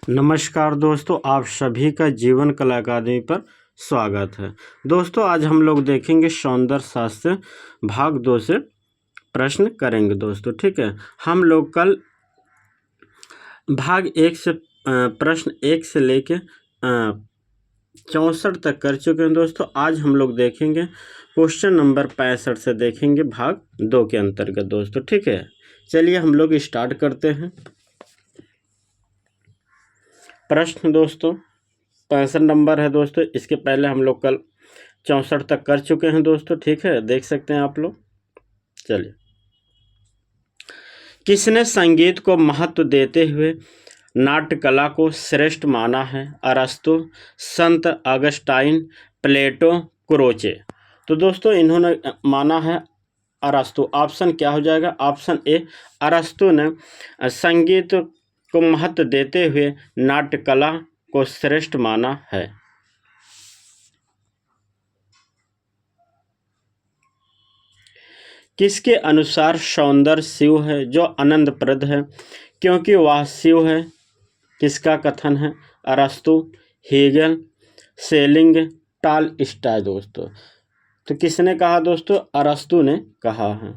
नमस्कार दोस्तों, आप सभी का जीवन कला अकादमी पर स्वागत है। दोस्तों, आज हम लोग देखेंगे सौंदर्य शास्त्र भाग 2 से प्रश्न करेंगे दोस्तों। ठीक है, हम लोग कल भाग 1 से प्रश्न 1 से लेके 64 तक कर चुके हैं दोस्तों। आज हम लोग देखेंगे क्वेश्चन नंबर 65 से देखेंगे भाग 2 के अंतर्गत दोस्तों। ठीक है, चलिए हम लोग स्टार्ट करते हैं। प्रश्न दोस्तों 65 नंबर है दोस्तों। इसके पहले हम लोग कल 64 तक कर चुके हैं दोस्तों। ठीक है, देख सकते हैं आप लोग। चलिए, किसने संगीत को महत्व देते हुए नाट्य कला को श्रेष्ठ माना है? अरस्तु, संत अगस्टाइन, प्लेटो, क्रोचे। तो दोस्तों इन्होंने माना है अरस्तु। ऑप्शन क्या हो जाएगा? ऑप्शन ए, अरस्तु ने संगीत को महत्व देते हुए नाट्य कला को श्रेष्ठ माना है। किसके अनुसार सौंदर्य शिव है जो आनंदप्रद है क्योंकि वह शिव है? किसका कथन है? अरस्तु, हेगल, सेलिंग, टॉलस्टॉय दोस्तों। तो किसने कहा दोस्तों? अरस्तु ने कहा है।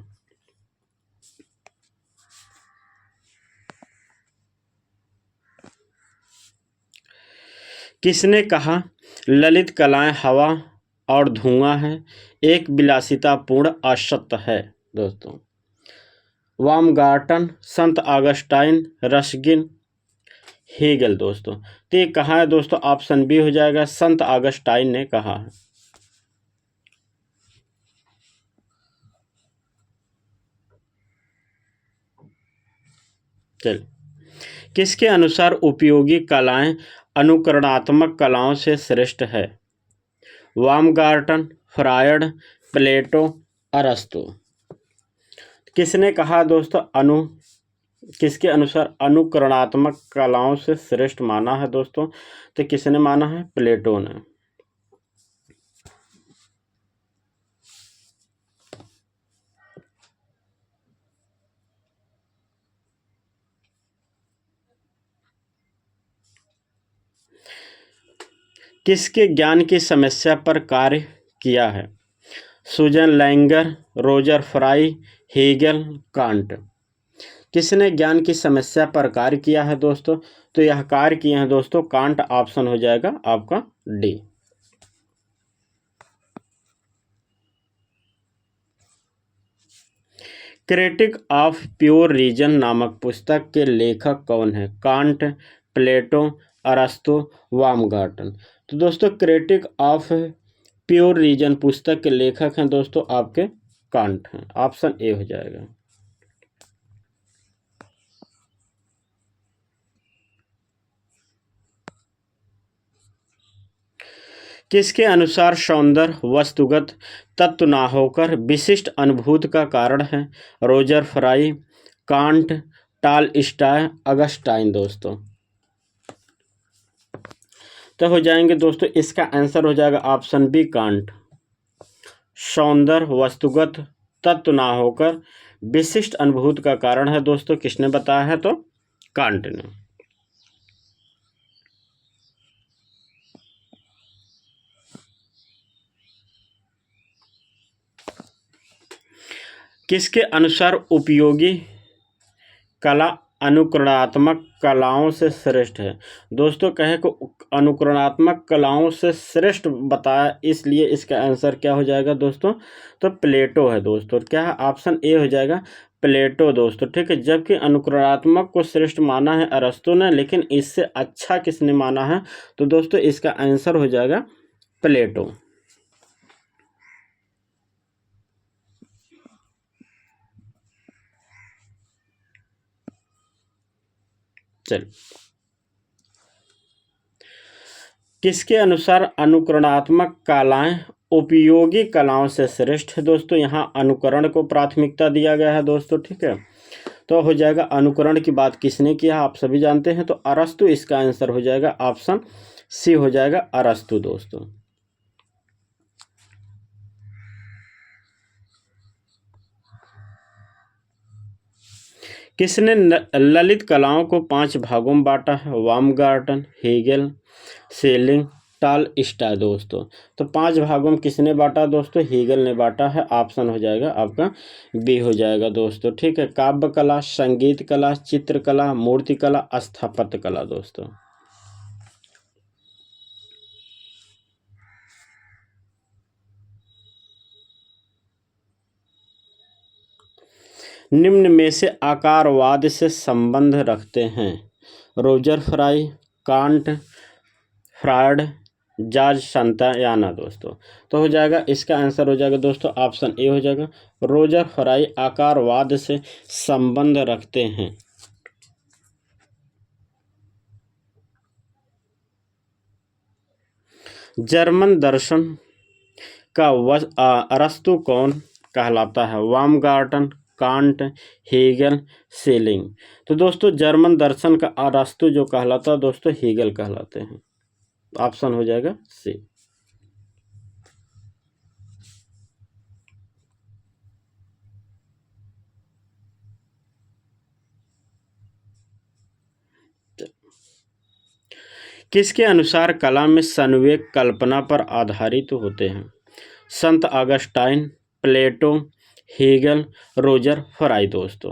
किसने कहा ललित कलाएं हवा और धुआं है, एक विलासितापूर्ण असत्य है दोस्तों? बाumgarten, संत ऑगस्टाइन, रस्किन, हेगल दोस्तों। तो ये कहा है दोस्तों? ऑप्शन बी हो जाएगा, संत ऑगस्टाइन ने कहा है। चल, किसके अनुसार उपयोगी कलाएं अनुकरणात्मक कलाओं से श्रेष्ठ है? बाumgarten, फ्रायड, प्लेटो, अरस्तु। किसने कहा दोस्तों किसके अनुसार अनुकरणात्मक कलाओं से श्रेष्ठ माना है दोस्तों? तो किसने माना है? प्लेटो ने। किसके ज्ञान की समस्या पर कार्य किया है? Susanne Langer, Roger Fry, Hegel, Kant. किसने ज्ञान की समस्या पर कार्य किया है दोस्तों? तो यह कार्य किए हैं दोस्तों कांट। ऑप्शन हो जाएगा आपका D. Critique of pure reason नामक पुस्तक के लेखक कौन है? कांट, प्लेटो, अरस्तु, बाumgarten। तो दोस्तों क्रिटिक ऑफ प्योर रीजन पुस्तक के लेखक हैं दोस्तों आपके कांट हैं। ऑप्शन ए हो जाएगा। किसके अनुसार सौंदर्य वस्तुगत तत्व ना होकर विशिष्ट अनुभूति का कारण है? Roger Fry, can't, Tolstoy, Augustine दोस्तों। तो हो जाएंगे दोस्तों, इसका आंसर हो जाएगा ऑप्शन बी, कांट। सौंदर्य वस्तुगत तत्व ना होकर विशिष्ट अनुभूति का कारण है दोस्तों। किसने बताया है? तो कांट ने। किसके अनुसार उपयोगी कला अनुकरणात्मक कलाओं से श्रेष्ठ है? दोस्तों कहे को अनुकरणात्मक कलाओं से श्रेष्ठ बताया, इसलिए इसका आंसर क्या हो जाएगा दोस्तों? तो प्लेटो है दोस्तों। क्या है? ऑप्शन ए हो जाएगा, प्लेटो दोस्तों। ठीक है, जबकि अनुकरणात्मक को श्रेष्ठ माना है अरस्तु ने, लेकिन इससे अच्छा किसने माना है? तो दोस्तों इसका आंसर हो जाएगा प्लेटो। चल, किसके अनुसार अनुकरणात्मक कलाएं उपयोगी कलाओं से श्रेष्ठ है? दोस्तों यहाँ अनुकरण को प्राथमिकता दिया गया है दोस्तों। ठीक है, तो हो जाएगा अनुकरण की बात किसने किया आप सभी जानते हैं, तो अरस्तु इसका आंसर हो जाएगा। ऑप्शन सी हो जाएगा, अरस्तु दोस्तों। किसने ललित कलाओं को 5 भागों में बांटा है? बाumgarten, हेगेल, सेलिंग, टॉलस्टॉय दोस्तों। तो 5 भागों में किसने बांटा दोस्तों? हेगेल ने बांटा है। ऑप्शन हो जाएगा आपका बी हो जाएगा दोस्तों, ठीक है। काव्य कला, संगीत कला, चित्रकला, मूर्ति कला, स्थापत्य कला दोस्तों। निम्न में से आकारवाद से संबंध रखते हैं? Roger Fry, Kant, Freud, George Santayana दोस्तों। तो हो जाएगा इसका आंसर हो जाएगा दोस्तों ऑप्शन ए हो जाएगा। रोजर फ्राई आकारवाद से संबंध रखते हैं। जर्मन दर्शन का अरस्तु कौन कहलाता है? बाumgarten, कांट, हेगेल, सेलिंग। तो दोस्तों जर्मन दर्शन का अरस्तु जो कहलाता है दोस्तों हेगेल कहलाते हैं। ऑप्शन हो जाएगा सी। किसके अनुसार कला में संवेग कल्पना पर आधारित होते हैं? संत ऑगस्टाइन, प्लेटो, हेगेल, रोजर फ्राई दोस्तों।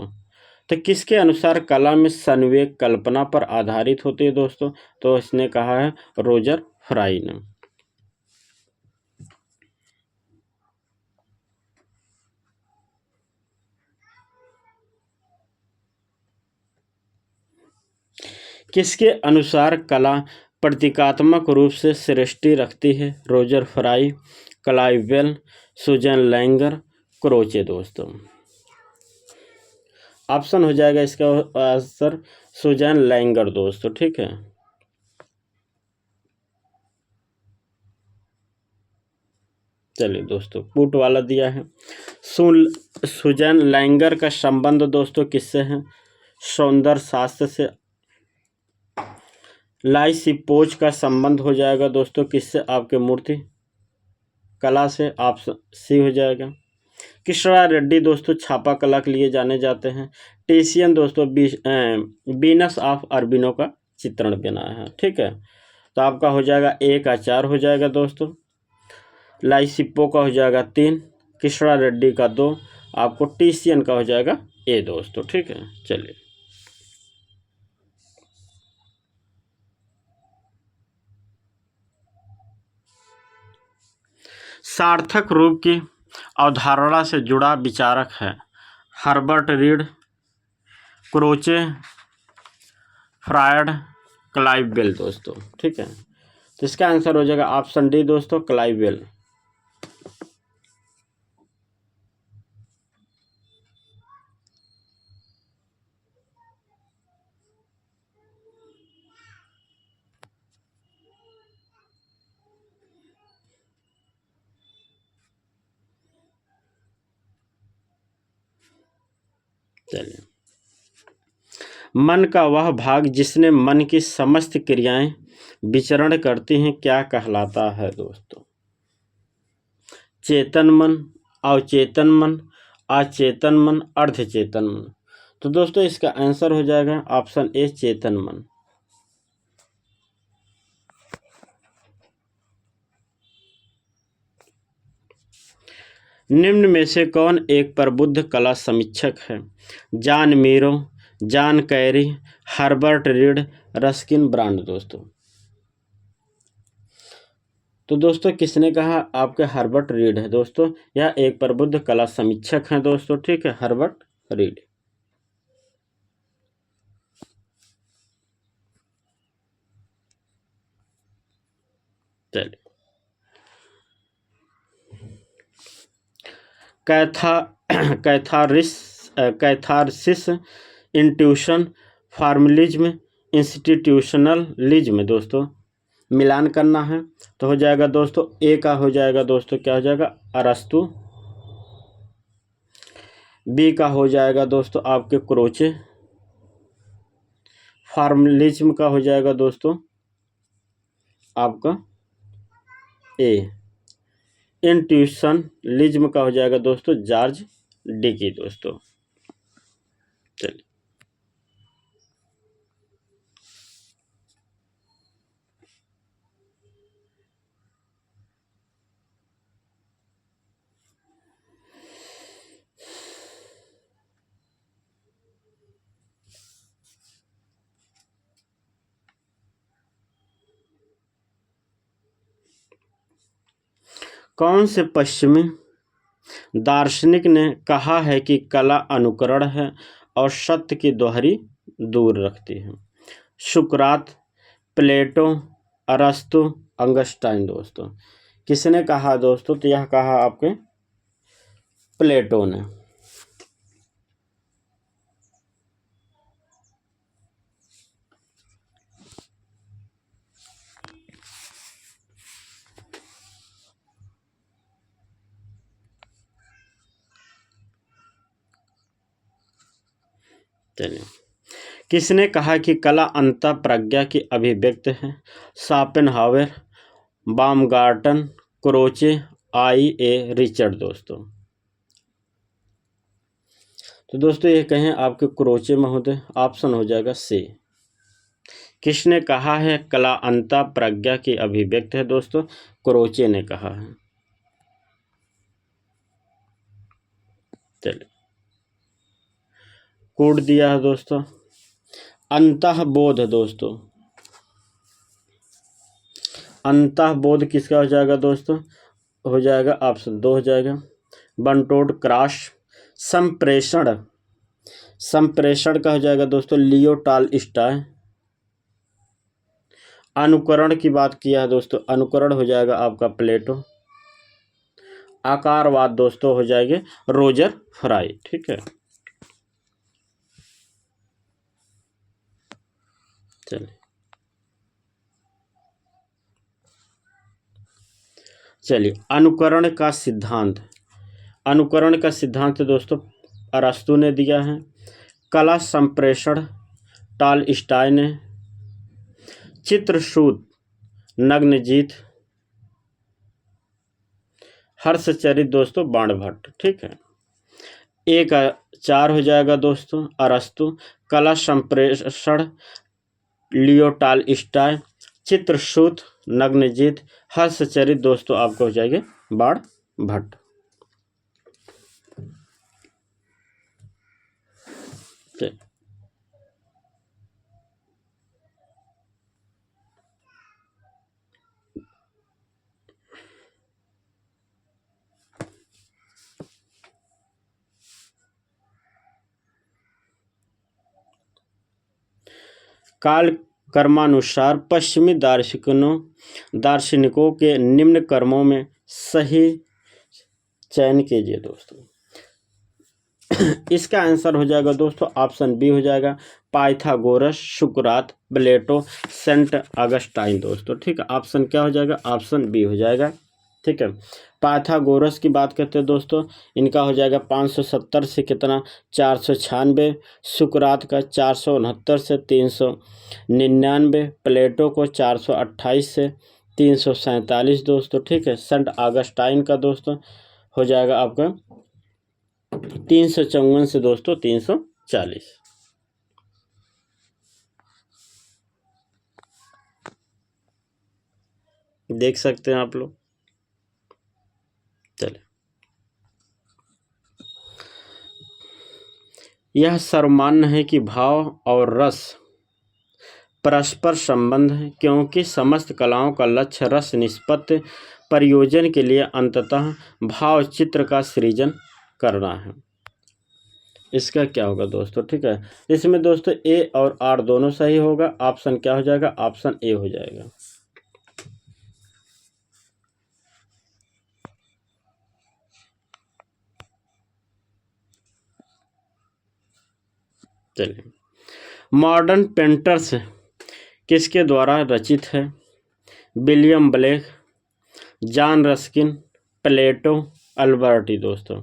तो किसके अनुसार कला में संवेग कल्पना पर आधारित होती है दोस्तों? तो इसने कहा है रोजर फ्राई ने। किसके अनुसार कला प्रतीकात्मक रूप से सृष्टि रखती है? Roger Fry, Clive Bell, Susanne Langer, Croce दोस्तों। ऑप्शन हो जाएगा इसका आंसर सुजैन लैंगर दोस्तों, ठीक है। चलिए दोस्तों पुट वाला दिया है। सुजैन लैंगर का संबंध दोस्तों किससे है? सौंदर्य शास्त्र से। लाइसिपोज का संबंध हो जाएगा दोस्तों किससे? आपके मूर्ति कला से। ऑप्शन सी हो जाएगा। कृष्णा रेड्डी दोस्तों छापा कला के लिए जाने जाते हैं। टेसियन दोस्तों वीनस ऑफ अरबिनो का चित्रण बनाया है, ठीक है। तो आपका हो जाएगा ए का 4 हो जाएगा दोस्तों। लाइसिपो का हो जाएगा 3, कृष्णा रेड्डी का 2, आपको टेसियन का हो जाएगा ए दोस्तों, ठीक है। चलिए सार्थक रूप की अवधारणा से जुड़ा विचारक है? Herbert Read, Croce, Freud, Clive Bell दोस्तों, ठीक है। तो इसका आंसर हो जाएगा ऑप्शन डी दोस्तों, क्लाइव बेल। चलिए मन का वह भाग जिसने मन की समस्त क्रियाएं विचरण करती हैं क्या कहलाता है दोस्तों? चेतन मन, अवचेतन मन, अचेतन मन, अर्धचेतन मन। तो दोस्तों इसका आंसर हो जाएगा ऑप्शन ए चेतन मन। निम्न में से कौन एक प्रबुद्ध कला समीक्षक है? John Miro, John Kerry, Herbert read, Ruskin brand दोस्तों। तो दोस्तों किसने कहा? आपके हर्बर्ट रीड है दोस्तों। यह एक प्रबुद्ध कला समीक्षक हैं दोस्तों, ठीक है, हर्बर्ट रीड। चलिए कैथारसिस, इंट्यूशन, फॉर्मलिज्म, इंस्टीट्यूशनलिज्म दोस्तों मिलान करना है। तो हो जाएगा दोस्तों ए का हो जाएगा दोस्तों क्या हो जाएगा? अरस्तु। बी का हो जाएगा दोस्तों आपके क्रोचे। फॉर्मलिज्म का हो जाएगा दोस्तों आपका ए। इंट्यूशनलिज्म का हो जाएगा दोस्तों जॉर्ज डिकी दोस्तों। चलिए कौन से पश्चिमी दार्शनिक ने कहा है कि कला अनुकरण है और सत्य की दोहरी दूर रखती है? सुकरात, प्लेटो, अरस्तु, अंगस्टाइन दोस्तों। किसने कहा दोस्तों? तो यह कहा आपके प्लेटो ने। चलिए, किसने कहा कि कला अंतः प्रज्ञा की अभिव्यक्ति है? Schopenhauer, Baumgarten, Croce, I A. Richard दोस्तों। तो दोस्तों ये कहें आपके क्रोचे महोदय, ऑप्शन हो जाएगा सी। किसने कहा है कला अंतः प्रज्ञा की अभिव्यक्ति है दोस्तों? क्रोचे ने कहा है। चलिए, कोड दिया है दोस्तों, अंतःबोध दोस्तों। अंतःबोध किसका हो जाएगा दोस्तों? हो जाएगा ऑप्शन 2 हो जाएगा, बंटोड क्रॉस। संप्रेषण, संप्रेषण का हो जाएगा दोस्तों लियो टॉलस्टॉय। अनुकरण की बात किया है दोस्तों, अनुकरण हो जाएगा आपका प्लेटो। आकारवाद दोस्तों हो जाएंगे रोजर फ्राई। ठीक है, चलिए चलिए अनुकरण का सिद्धांत, अनुकरण का सिद्धांत दोस्तों अरस्तु ने दिया है। कला संप्रेषण टॉलस्टॉय ने। चित्रसूत नग्नजीत, हर्षचरित दोस्तों बाणभट्ट। ठीक है, 1-4 हो जाएगा दोस्तों अरस्तु। कला संप्रेषण लियो टॉलस्टॉय, चित्रसूत नग्नजीत, हर्षचरित दोस्तों आपको हो जाएंगे बाणभट्ट। काल कर्मानुसार पश्चिमी दार्शनिकों के निम्न कर्मों में सही चयन कीजिए दोस्तों। इसका आंसर हो जाएगा दोस्तों ऑप्शन बी हो जाएगा, पाइथागोरस, सुकरात, प्लेटो, सेंट अगस्टाइन दोस्तों। ठीक है, ऑप्शन क्या हो जाएगा? ऑप्शन बी हो जाएगा। ठीक है, पाइथागोरस की बात करते हैं दोस्तों, इनका हो जाएगा 570 से कितना 496। सुकरात का 469 से 399। प्लेटो को 428 से 347 दोस्तों। ठीक है, सेंट अगस्टाइन का दोस्तों हो जाएगा आपका 354 से दोस्तों 340। देख सकते हैं आप लोग। चलिए, यह सर्वमान्य है कि भाव और रस परस्पर संबंध है, क्योंकि समस्त कलाओं का लक्ष्य रस निष्पत्ति प्रयोजन के लिए अंततः भाव चित्र का सृजन करना है। इसका क्या होगा दोस्तों? ठीक है, इसमें दोस्तों ए और आर दोनों सही होगा। ऑप्शन क्या हो जाएगा? ऑप्शन ए हो जाएगा। चलिए, मॉडर्न पेंटर्स किसके द्वारा रचित है? विलियम ब्लेक, जॉन रस्किन, प्लेटो, अल्बर्टी दोस्तों।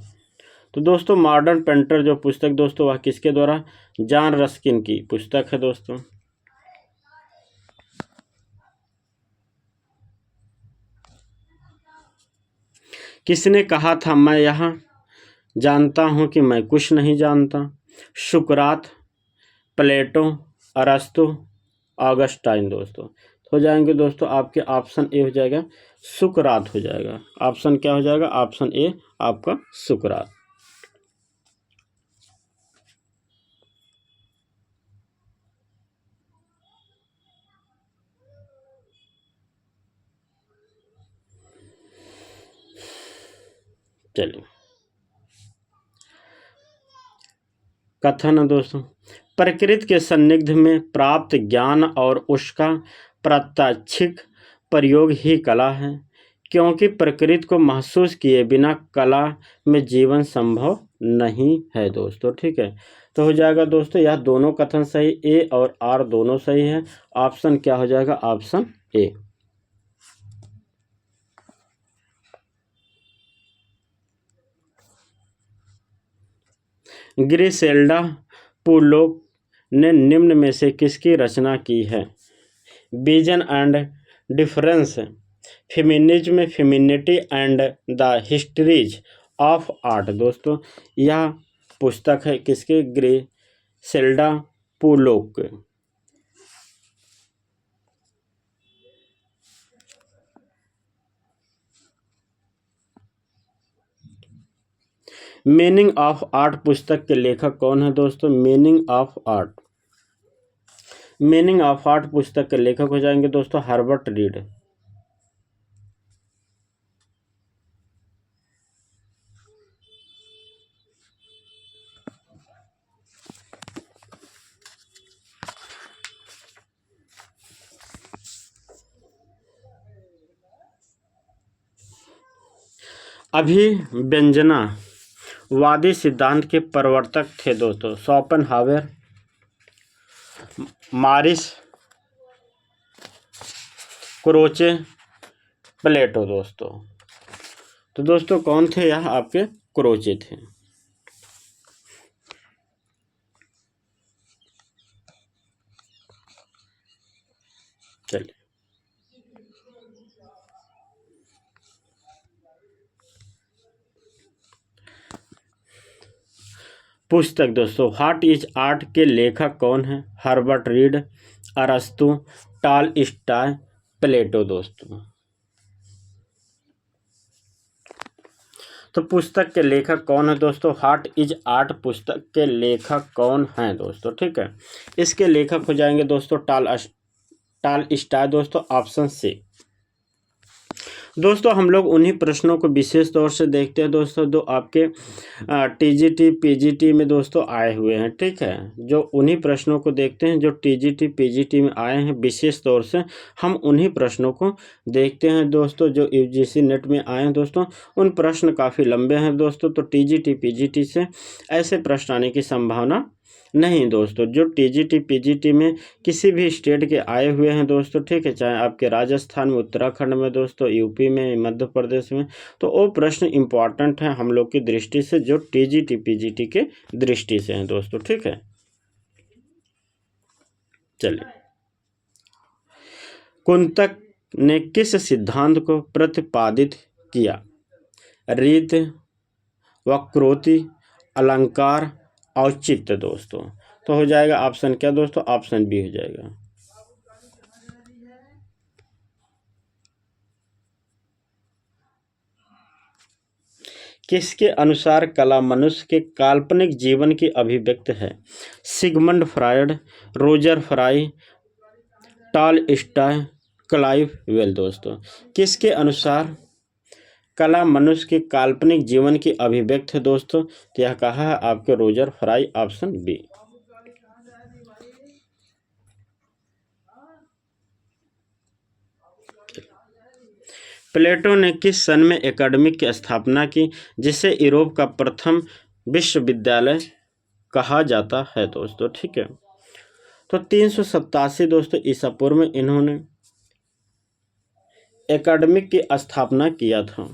तो दोस्तों मॉडर्न पेंटर जो पुस्तक दोस्तों वह किसके द्वारा? जॉन रस्किन की पुस्तक है दोस्तों। किसने कहा था मैं यहाँ जानता हूँ कि मैं कुछ नहीं जानता? सुकरात, प्लेटो, अरस्तु, ऑगस्टाइन दोस्तों। हो जाएंगे दोस्तों आपके ऑप्शन ए हो जाएगा सुकरात हो जाएगा। ऑप्शन क्या हो जाएगा? ऑप्शन ए आपका सुकरात। चलिए कथन है दोस्तों, प्रकृति के सान्निध्य में प्राप्त ज्ञान और उसका प्रात्यक्षिक प्रयोग ही कला है, क्योंकि प्रकृति को महसूस किए बिना कला में जीवन संभव नहीं है दोस्तों। ठीक है, तो हो जाएगा दोस्तों यह दोनों कथन सही, ए और आर दोनों सही है। ऑप्शन क्या हो जाएगा? Option A. ग्रिसेल्डा पुलोक ने निम्न में से किसकी रचना की है? Vision and difference, feminism, femininity and the histories of art. दोस्तों यह पुस्तक है किसके? ग्रिसेल्डा पुलोक। मीनिंग ऑफ आर्ट पुस्तक के लेखक कौन है दोस्तों? Meaning of art, meaning of art पुस्तक के लेखक हो जाएंगे दोस्तों हर्बर्ट रीड। अभिव्यंजनावादी सिद्धांत के प्रवर्तक थे दोस्तों शोपेनहावर, मारिस, क्रोचे, प्लेटो। दोस्तों तो दोस्तों कौन थे? यह आपके क्रोचे थे। चलिए पुस्तक दोस्तों व्हाट इज आर्ट के लेखक कौन है? हर्बर्ट रीड, अरस्तु, टॉलस्टॉय, प्लेटो। दोस्तों तो पुस्तक के लेखक कौन है दोस्तों? व्हाट इज आर्ट पुस्तक के लेखक कौन हैं दोस्तों? ठीक है, इसके लेखक हो जाएंगे दोस्तों टॉलस्टॉय। दोस्तों ऑप्शन सी। दोस्तों हम लोग उन्हीं प्रश्नों को विशेष तौर से देखते हैं दोस्तों जो आपके टीजीटी पीजीटी में दोस्तों आए हुए हैं। ठीक है, जो उन्हीं प्रश्नों को देखते हैं जो टीजीटी पीजीटी में आए हैं। विशेष तौर से हम उन्हीं प्रश्नों को देखते हैं दोस्तों जो यूजीसी नेट में आए हैं दोस्तों। उन प्रश्न काफ़ी लंबे हैं दोस्तों, तो टीजीटी पीजीटी से ऐसे प्रश्न आने की संभावना नहीं दोस्तों। जो टीजीटी पीजीटी में किसी भी स्टेट के आए हुए हैं दोस्तों, ठीक है, चाहे आपके राजस्थान में, उत्तराखंड में दोस्तों, यूपी में, मध्य प्रदेश में, तो वो प्रश्न इम्पॉर्टेंट हैं हम लोग की दृष्टि से जो टीजीटी पीजीटी के दृष्टि से हैं दोस्तों। ठीक है, चलिए कुंतक ने किस सिद्धांत को प्रतिपादित किया? रीत, वक्रोक्ति, अलंकार, औचित्य। दोस्तों तो हो जाएगा ऑप्शन क्या दोस्तों? ऑप्शन बी हो जाएगा। किसके अनुसार कला मनुष्य के काल्पनिक जीवन की अभिव्यक्ति है? Sigmund Freud, Roger Fry, Tolstoy, Clive Bell. दोस्तों किसके अनुसार कला मनुष्य के काल्पनिक जीवन की अभिव्यक्ति है दोस्तों? तो यह कहा है आपके रोजर फ्राई, ऑप्शन बी। प्लेटो ने किस सन में एकेडमी की स्थापना की जिसे यूरोप का प्रथम विश्वविद्यालय कहा जाता है दोस्तों? ठीक है, तो 387 दोस्तों ईसा पूर्व में इन्होंने एकेडमी की स्थापना किया था।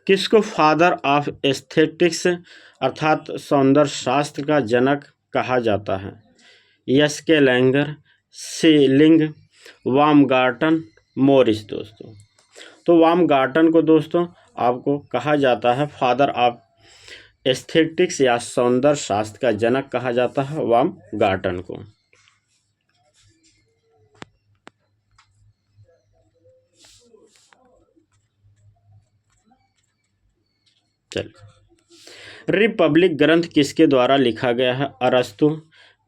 किसको फादर ऑफ एस्थेटिक्स अर्थात सौंदर्य शास्त्र का जनक कहा जाता है? S K. Langer, Schelling, Baumgarten, Morris. दोस्तों तो बाumgarten को दोस्तों आपको कहा जाता है फादर ऑफ एस्थेटिक्स या सौंदर्य शास्त्र का जनक कहा जाता है बाumgarten को। चलिए रिपब्लिक ग्रंथ किसके द्वारा लिखा गया है? अरस्तु,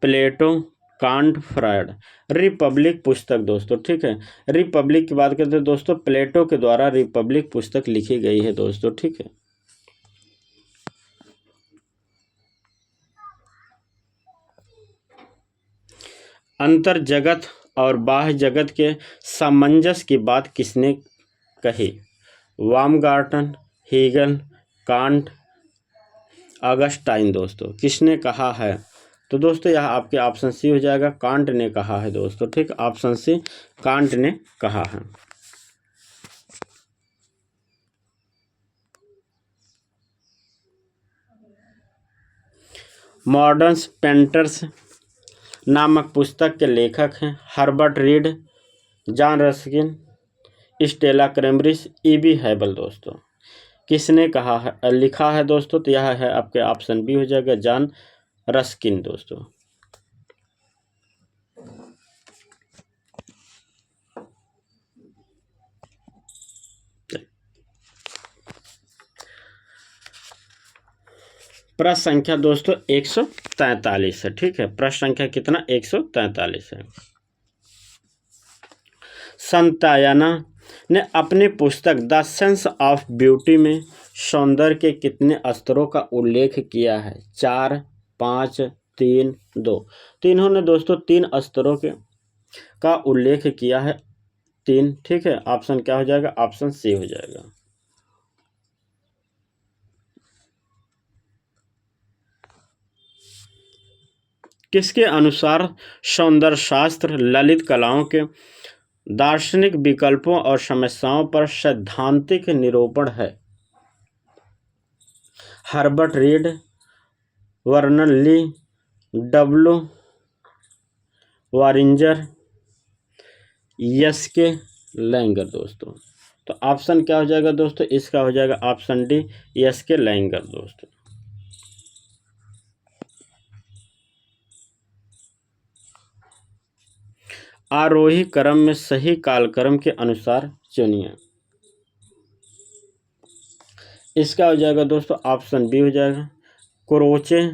प्लेटो, कांट, फ्रायड। रिपब्लिक पुस्तक दोस्तों, ठीक है। रिपब्लिक की बात करते हैं दोस्तों, प्लेटो के द्वारा रिपब्लिक पुस्तक लिखी गई है दोस्तों, ठीक है। अंतर जगत और बाह्य जगत के सामंजस्य की बात किसने कही? बामगार्टन, हेगल, कांट, ऑगस्टाइन दोस्तों। किसने कहा है? तो दोस्तों यह आपके ऑप्शन सी हो जाएगा, कांट ने कहा है दोस्तों, ठीक। ऑप्शन सी, कांट ने कहा है। मॉडर्न पेंटर्स नामक पुस्तक के लेखक हैं Herbert Read, John Ruskin, Stella Kramrisch, E B दोस्तों। किसने कहा है, लिखा है दोस्तों? तो यह है आपके ऑप्शन बी हो जाएगा, जॉन रस्किन दोस्तों। प्रश्न संख्या दोस्तों 143 है, ठीक है। प्रश्न संख्या कितना? 143 है। संतायना ने अपनी पुस्तक द सेंस ऑफ ब्यूटी में सौंदर्य के कितने स्तरों का उल्लेख किया है? 4, 5, 3, 2। तो इन्होंने दोस्तों 3 स्तरों के का उल्लेख किया है, 3, ठीक है। ऑप्शन क्या हो जाएगा? ऑप्शन सी हो जाएगा। किसके अनुसार सौंदर्य शास्त्र ललित कलाओं के दार्शनिक विकल्पों और समस्याओं पर सैद्धांतिक निरूपण है? हर्बर्ट रीड, वर्नन ली, डब्ल्यू वारिंजर, एसके लैंगर दोस्तों। तो ऑप्शन क्या हो जाएगा दोस्तों? इसका हो जाएगा ऑप्शन डी, एसके लैंगर दोस्तों। आरोही क्रम में सही कालक्रम के अनुसार चुनिए। इसका हो जाएगा दोस्तों ऑप्शन बी हो जाएगा, क्रोचे,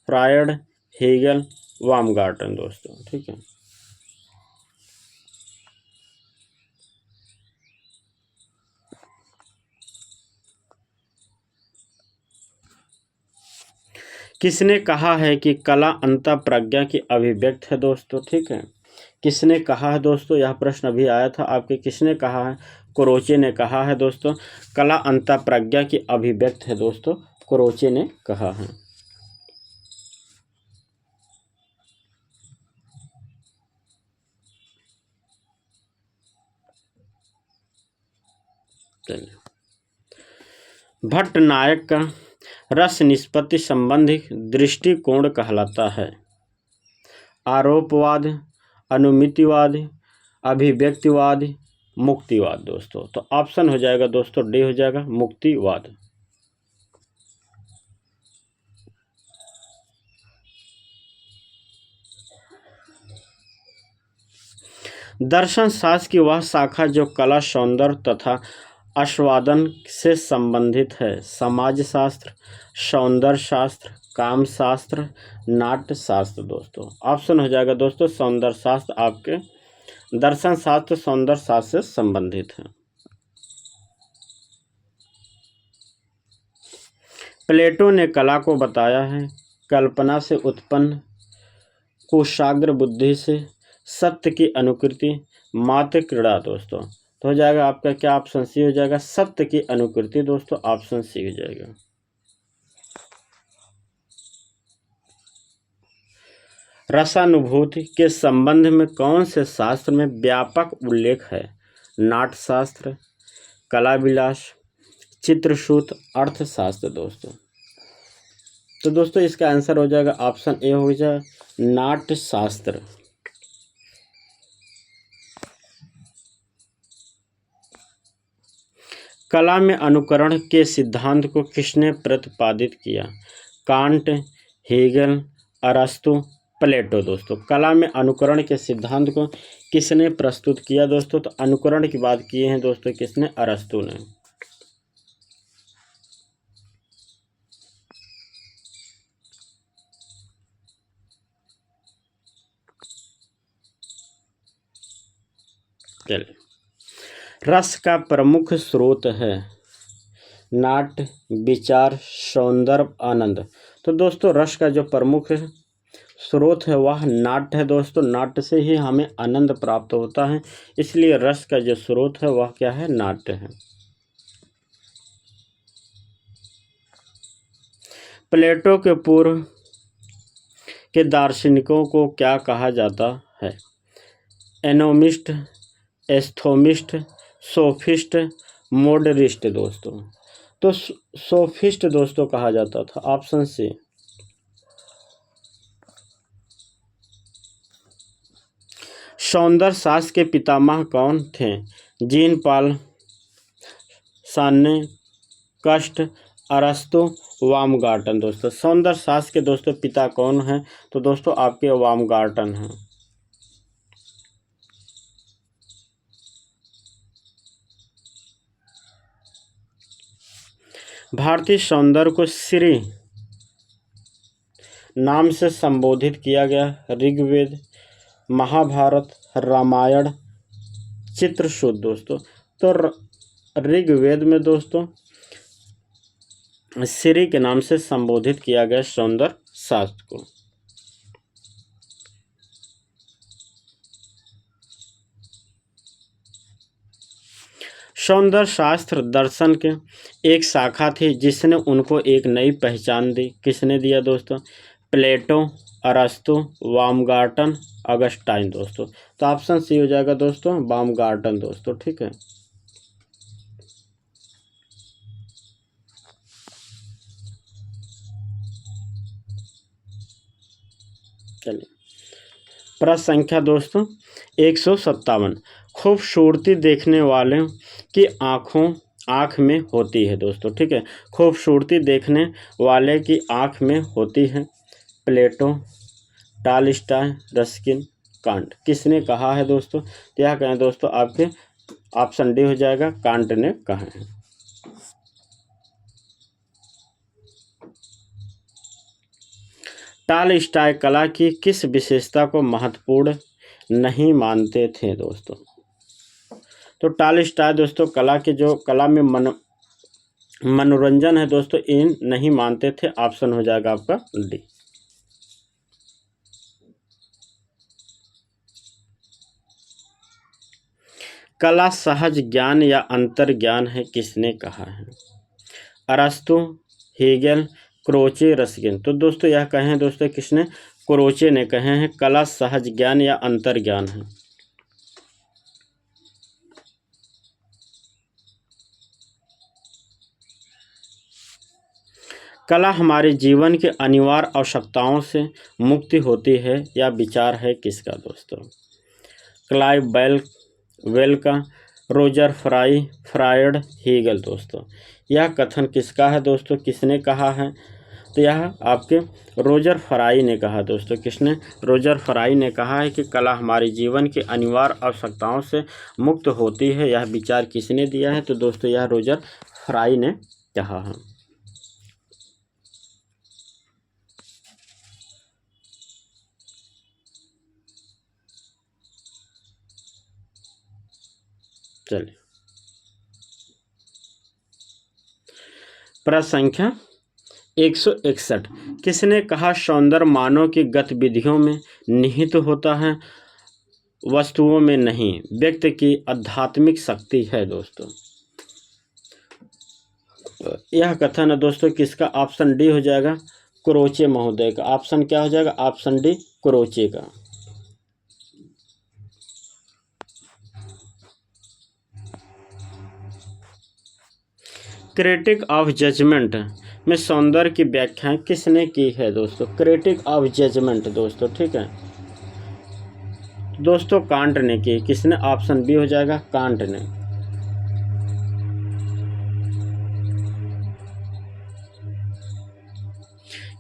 फ्रायड, हेगल, बामगार्टन दोस्तों, ठीक है। किसने कहा है कि कला अंतःप्रज्ञा की अभिव्यक्त है दोस्तों, ठीक है। किसने कहा है दोस्तों? यह प्रश्न अभी आया था आपके, किसने कहा है? क्रोचे ने कहा है दोस्तों, कला अंतःप्रज्ञा की अभिव्यक्त है दोस्तों, क्रोचे ने कहा है। चलिए, भट्टनायक का रस निष्पत्ति संबंधी दृष्टिकोण कहलाता है? आरोपवाद, अनुमितिवाद, अभिव्यक्तिवाद, मुक्तिवाद दोस्तों। तो ऑप्शन हो जाएगा दोस्तों डी हो जाएगा, मुक्तिवाद। दर्शन शास्त्र की वह शाखा जो कला, सौंदर्य तथा आस्वादन से संबंधित है? समाज शास्त्र, सौंदर्य शास्त्र, काम शास्त्र, नाट्य शास्त्र दोस्तों। ऑप्शन हो जाएगा दोस्तों सौंदर्य शास्त्र। आपके दर्शन शास्त्र सौंदर्य शास्त्र से संबंधित है। प्लेटो ने कला को बताया है कल्पना से उत्पन्न, कुशाग्र बुद्धि से, सत्य की अनुकृति, मात्र क्रीड़ा दोस्तों। तो हो जाएगा आपका क्या? ऑप्शन सी हो जाएगा, सत्य की अनुकृति दोस्तों। ऑप्शन सी हो जाएगा। रसानुभूति के संबंध में कौन से शास्त्र में व्यापक उल्लेख है? नाट्यशास्त्र, कला विलास, चित्रसूत, अर्थशास्त्र दोस्तों। तो दोस्तों इसका आंसर हो जाएगा ऑप्शन ए हो जाए, नाट्यशास्त्र। कला में अनुकरण के सिद्धांत को किसने प्रतिपादित किया? कांट, हेगल, अरस्तु, प्लेटो दोस्तों। कला में अनुकरण के सिद्धांत को किसने प्रस्तुत किया दोस्तों? तो अनुकरण की बात किए हैं दोस्तों किसने? अरस्तु ने। चलिए, रस का प्रमुख स्रोत है नाट्य, विचार, सौंदर्य, आनंद। तो दोस्तों रस का जो प्रमुख स्रोत है वह नाट्य है दोस्तों। नाट्य से ही हमें आनंद प्राप्त होता है, इसलिए रस का जो स्रोत है वह क्या है? नाट्य है। प्लेटो के पूर्व के दार्शनिकों को क्या कहा जाता है? एनोमिस्ट, एस्थोमिस्ट, सोफिस्ट, मॉडरिस्ट दोस्तों। तो सोफिस्ट दोस्तों कहा जाता था, ऑप्शन सी। सौंदर्य शास्त्र के पितामह कौन थे? जीन पॉल सार्ने, कस्ट, अरस्तु, बामगार्टन दोस्तों। सौंदर्य शास्त्र के दोस्तों पिता कौन हैं? तो दोस्तों आपके बामगार्टन हैं। भारतीय सौंदर्य को श्री नाम से संबोधित किया गया। ऋग्वेद, महाभारत, रामायण, चित्रसूत दोस्तों। तो ऋग्वेद में दोस्तों श्री के नाम से संबोधित किया गया सौंदर्य शास्त्र को। सौंदर्य शास्त्र दर्शन के एक शाखा थी जिसने उनको एक नई पहचान दी। किसने दिया दोस्तों? प्लेटो, अरस्तु, बामगार्टन, अगस्टाइन दोस्तों। तो ऑप्शन सी हो जाएगा दोस्तों, बामगार्टन दोस्तों। ठीक है, चलिए प्रश्न संख्या दोस्तों 157। खूबसूरती देखने वाले की आँख में होती है दोस्तों। ठीक है, खूबसूरती देखने वाले की आँख में होती है। प्लेटो, टॉलस्टॉय, रस्किन, कांट। किसने कहा है दोस्तों? क्या कहें दोस्तों? आपके ऑप्शन डी हो जाएगा, कांट ने कहा है। टॉलस्टॉय कला की किस विशेषता को महत्वपूर्ण नहीं मानते थे दोस्तों? तो टॉलस्टॉय दोस्तों कला के जो कला में मनोरंजन है दोस्तों, इन नहीं मानते थे। ऑप्शन हो जाएगा आपका डी। कला सहज ज्ञान या अंतर ज्ञान है, किसने कहा है? अरस्तु, हेगेल, क्रोचे, रस्किन। तो दोस्तों यह कहे दोस्तों किसने? क्रोचे ने कहे हैं कला सहज ज्ञान या अंतर ज्ञान है। कला हमारे जीवन के अनिवार्य आवश्यकताओं से मुक्ति होती है या विचार है किसका दोस्तों? क्लाइव वेल का, रोजर फ्रायड, हेगल दोस्तों। यह कथन किसका है दोस्तों? किसने कहा है? तो यह आपके रोजर फ्राई ने कहा दोस्तों। किसने? रोजर फ्राई ने कहा है कि कला हमारे जीवन के अनिवार्य आवश्यकताओं से मुक्त होती है। यह विचार किसने दिया है? तो दोस्तों यह रोजर फ्राई ने कहा है। चलिए प्रश्न संख्या 161। किसने कहा सौंदर्य मानव की गतिविधियों में निहित होता है, वस्तुओं में नहीं? व्यक्ति की आध्यात्मिक शक्ति है दोस्तों। यह कथन है दोस्तों किसका? ऑप्शन डी हो जाएगा, क्रोचे महोदय का। ऑप्शन क्या हो जाएगा? ऑप्शन डी, क्रोचे का। क्रिटिक ऑफ जजमेंट में सौंदर्य की व्याख्या किसने की है दोस्तों? क्रिटिक ऑफ जजमेंट दोस्तों। ठीक है दोस्तों, कांट ने की। किसने? ऑप्शन बी हो जाएगा, कांट ने।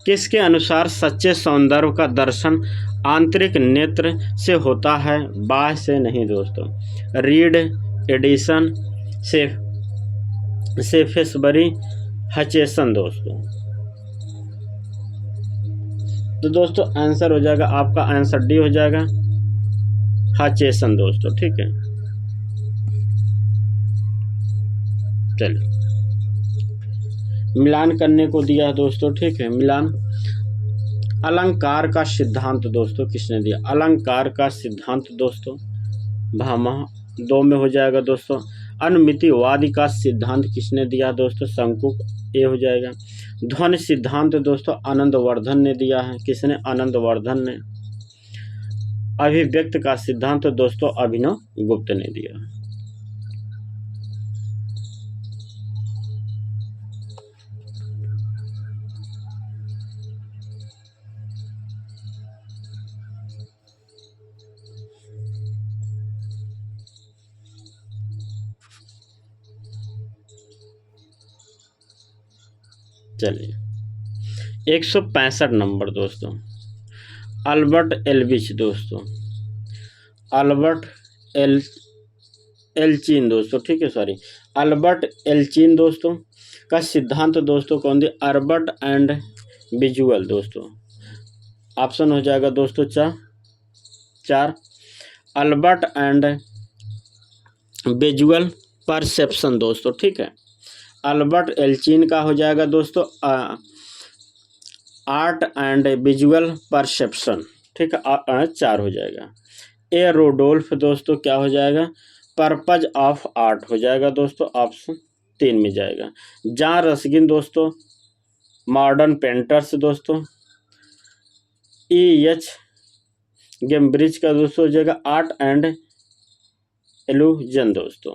किसके अनुसार सच्चे सौंदर्य का दर्शन आंतरिक नेत्र से होता है, बाह्य से नहीं दोस्तों? रीड, एडिसन, सेफेसबरी, हचेसन दोस्तों। तो दोस्तों आंसर हो जाएगा आपका, आंसर डी हो जाएगा, हचेसन दोस्तों। ठीक है, चलिए, मिलान करने को दिया है दोस्तों, ठीक है। मिलान अलंकार का सिद्धांत दोस्तों किसने दिया? अलंकार का सिद्धांत दोस्तों भामा 2 में हो जाएगा दोस्तों। अनुमितिवादी का सिद्धांत किसने दिया दोस्तों? शंकुक, ए हो जाएगा। ध्वनि सिद्धांत दोस्तों आनंदवर्धन ने दिया है। किसने? आनंदवर्धन ने। अभिव्यक्त का सिद्धांत दोस्तों अभिनव गुप्त ने दिया है। चलिए 165 नंबर दोस्तों, अल्बर्ट एल्विच दोस्तों, अल्बर्ट एल एल्चिन दोस्तों, ठीक है, सॉरी, अल्बर्ट एल्चिन दोस्तों का सिद्धांत दोस्तों कौन दिया? अल्बर्ट एंड विजुअल दोस्तों। ऑप्शन हो जाएगा दोस्तों 4। अल्बर्ट एंड विजुअल परसेप्शन दोस्तों, ठीक है। अल्बर्ट एल्चिन का हो जाएगा दोस्तों आर्ट एंड विजुअल परसेप्शन, ठीक है, 4 हो जाएगा। ए रोडोल्फ दोस्तों क्या हो जाएगा? पर्पज ऑफ आर्ट हो जाएगा दोस्तों, ऑप्शन 3 में जाएगा। जॉन रस्किन दोस्तों मॉडर्न पेंटर्स दोस्तों। एच गेम्ब्रिज का दोस्तों हो जाएगा आर्ट एंड इल्यूजन दोस्तों।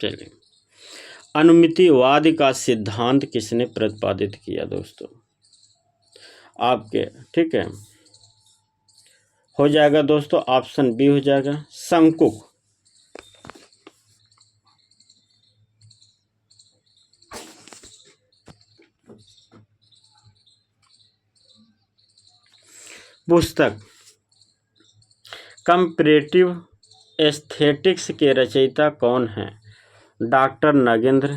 चलिए, अनुमितिवाद का सिद्धांत किसने प्रतिपादित किया दोस्तों? आपके, ठीक है, हो जाएगा दोस्तों ऑप्शन बी हो जाएगा शंकुक। पुस्तक कंपैरेटिव एस्थेटिक्स के रचयिता कौन हैं? डॉक्टर नगेंद्र,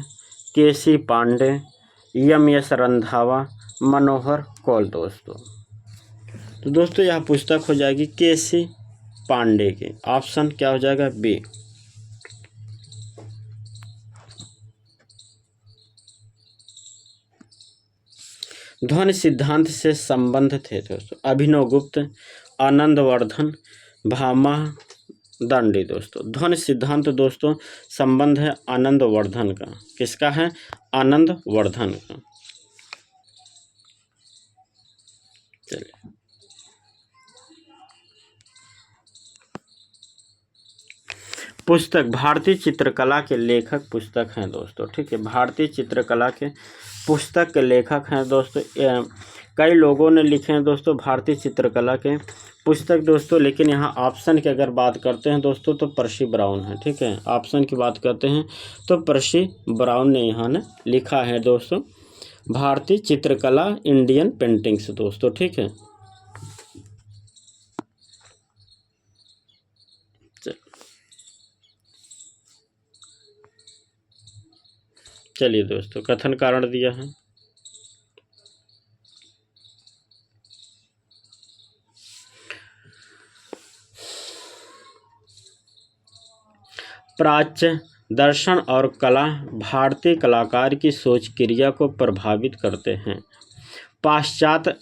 केसी पांडे, एस रंधावा, मनोहर कौल दोस्तों। तो दोस्तों यह पुस्तक हो जाएगी केसी पांडे की। ऑप्शन क्या हो जाएगा? बी। ध्वनि सिद्धांत से संबंध थे दोस्तों अभिनव गुप्त, आनंदवर्धन, भामा दंडी दोस्तों। ध्वनि सिद्धांत दोस्तों संबंध है आनंदवर्धन का। किसका है? आनंदवर्धन का। चलिए, पुस्तक भारतीय चित्रकला के लेखक पुस्तक हैं दोस्तों, ठीक है। भारतीय चित्रकला के पुस्तक के लेखक हैं दोस्तों। कई लोगों ने लिखे हैं दोस्तों भारतीय चित्रकला के पुस्तक दोस्तों, लेकिन यहाँ ऑप्शन की अगर बात करते हैं दोस्तों तो पर्सी ब्राउन है, ठीक है। ऑप्शन की बात करते हैं तो पर्सी ब्राउन ने यहाँ ने लिखा है दोस्तों भारतीय चित्रकला इंडियन पेंटिंग्स दोस्तों, ठीक है। चलिए दोस्तों, कथन कारण दिया है। प्राच्य दर्शन और कला भारतीय कलाकार की सोच क्रिया को प्रभावित करते हैं। पाश्चात्य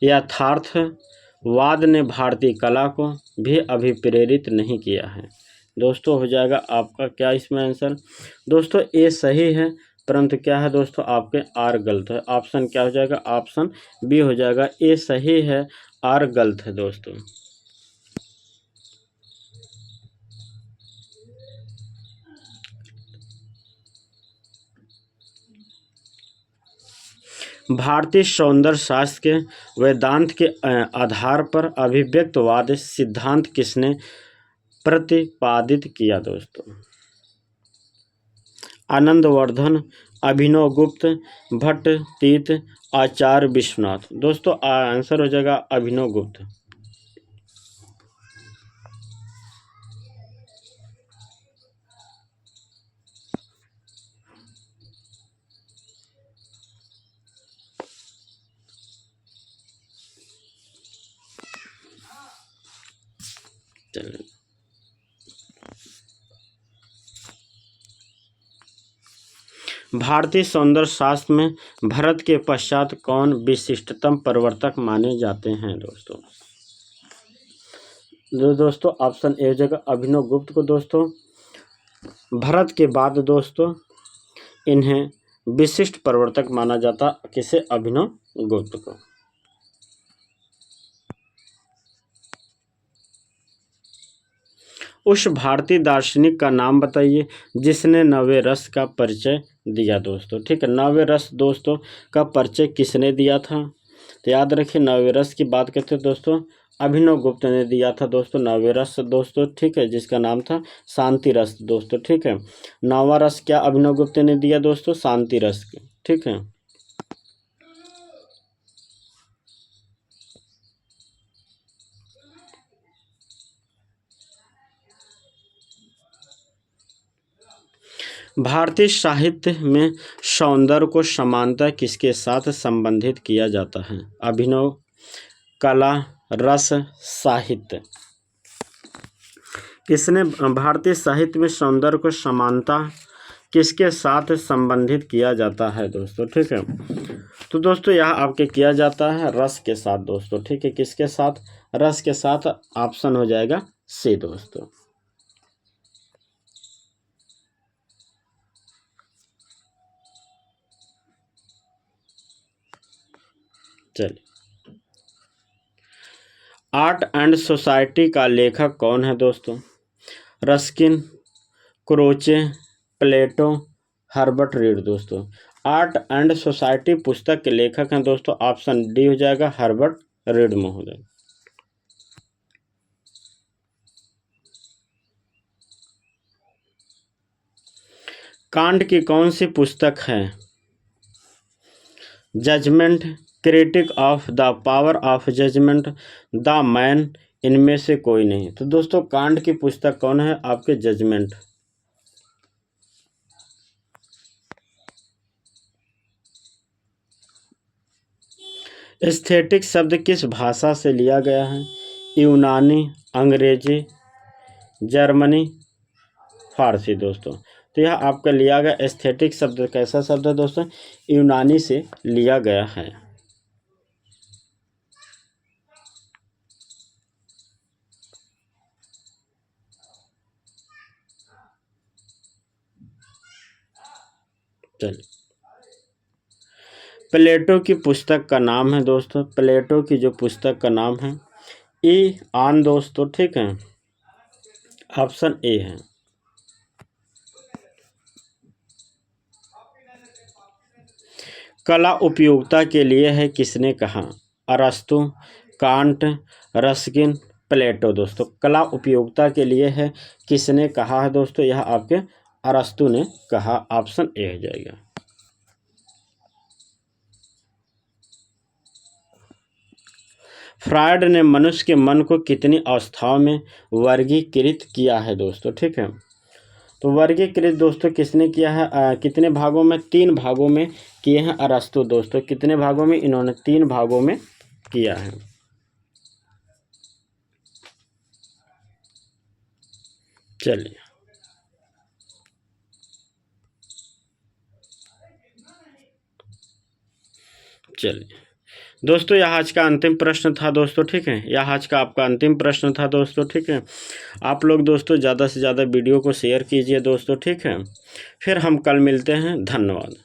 यथार्थवाद ने भारतीय कला को भी अभिप्रेरित नहीं किया है दोस्तों। हो जाएगा आपका क्या इसमें आंसर? दोस्तों ए सही है, परंतु क्या है दोस्तों आपके आर गलत है। ऑप्शन क्या हो जाएगा? ऑप्शन बी हो जाएगा, ए सही है, आर गलत है दोस्तों। भारतीय सौंदर्य शास्त्र के वेदांत के आधार पर अभिव्यक्तवाद सिद्धांत किसने प्रतिपादित किया दोस्तों? आनंदवर्धन, अभिनव गुप्त, भट्टतीत, आचार्य विश्वनाथ दोस्तों। आंसर हो जाएगा अभिनव गुप्त। चलिए, भारतीय सौंदर्य शास्त्र में भरत के पश्चात कौन विशिष्टतम प्रवर्तक माने जाते हैं दोस्तों? दोस्तों ऑप्शन ए जगह अभिनव गुप्त को दोस्तों। भरत के बाद दोस्तों इन्हें विशिष्ट प्रवर्तक माना जाता, किसे? अभिनव गुप्त को। उस भारतीय दार्शनिक का नाम बताइए जिसने नवे रस का परिचय दिया दोस्तों। ठीक है, नवे रस दोस्तों का परिचय किसने दिया था? तो याद रखिए, नवे रस की बात करते हैं दोस्तों, अभिनव गुप्त ने दिया था दोस्तों नवे रस दोस्तों। ठीक है, जिसका नाम था शांति रस दोस्तों। ठीक है, नवा रस क्या अभिनव गुप्त ने दिया दोस्तों? शांति रस। ठीक है, भारतीय साहित्य में सौंदर्य को समानता किसके साथ संबंधित किया जाता है? अभिनव, कला, रस, साहित्य। किसने भारतीय साहित्य में सौंदर्य को समानता किसके साथ संबंधित किया जाता है दोस्तों? ठीक है, तो दोस्तों यहाँ आपके किया जाता है रस के साथ दोस्तों। ठीक है, किसके साथ? रस के साथ। ऑप्शन हो जाएगा सी दोस्तों। चलिए, आर्ट एंड सोसाइटी का लेखक कौन है दोस्तों? रस्किन, क्रोचे, प्लेटो, हर्बर्ट रीड दोस्तों। आर्ट एंड सोसाइटी पुस्तक के लेखक हैं दोस्तों। ऑप्शन डी हो जाएगा हर्बर्ट रीड महोदय। कांट की कौन सी पुस्तक है? Judgment, critique of the power of judgment, the man, इनमें से कोई नहीं। तो दोस्तों कांट की पुस्तक कौन है आपके? जजमेंट। एस्थेटिक शब्द किस भाषा से लिया गया है? यूनानी, अंग्रेजी, जर्मनी, फारसी दोस्तों। तो यह आपका लिया गया एस्थेटिक शब्द कैसा शब्द है दोस्तों? यूनानी से लिया गया है। चलिए, प्लेटो की पुस्तक का नाम है दोस्तों, प्लेटो की जो पुस्तक का नाम है ई आन दोस्तों। ठीक है, ऑप्शन ए है। कला उपयोगिता के लिए है किसने कहा? अरस्तु, कांट, रस्किन, प्लेटो दोस्तों। कला उपयोगिता के लिए है किसने कहा है दोस्तों? यह आपके अरस्तु ने कहा। ऑप्शन ए हो जाएगा। फ्रायड ने मनुष्य के मन को कितनी अवस्थाओं में वर्गीकृत किया है दोस्तों? ठीक है, तो वर्गीकृत दोस्तों किसने किया है? कितने भागों में? 3 भागों में किए हैं अरस्तु दोस्तों। कितने भागों में? इन्होंने 3 भागों में किया है। चलिए, दोस्तों यह आज का अंतिम प्रश्न था दोस्तों। ठीक है, यह आज का आपका अंतिम प्रश्न था दोस्तों। ठीक है, आप लोग दोस्तों ज़्यादा से ज़्यादा वीडियो को शेयर कीजिए दोस्तों। ठीक है, फिर हम कल मिलते हैं। धन्यवाद।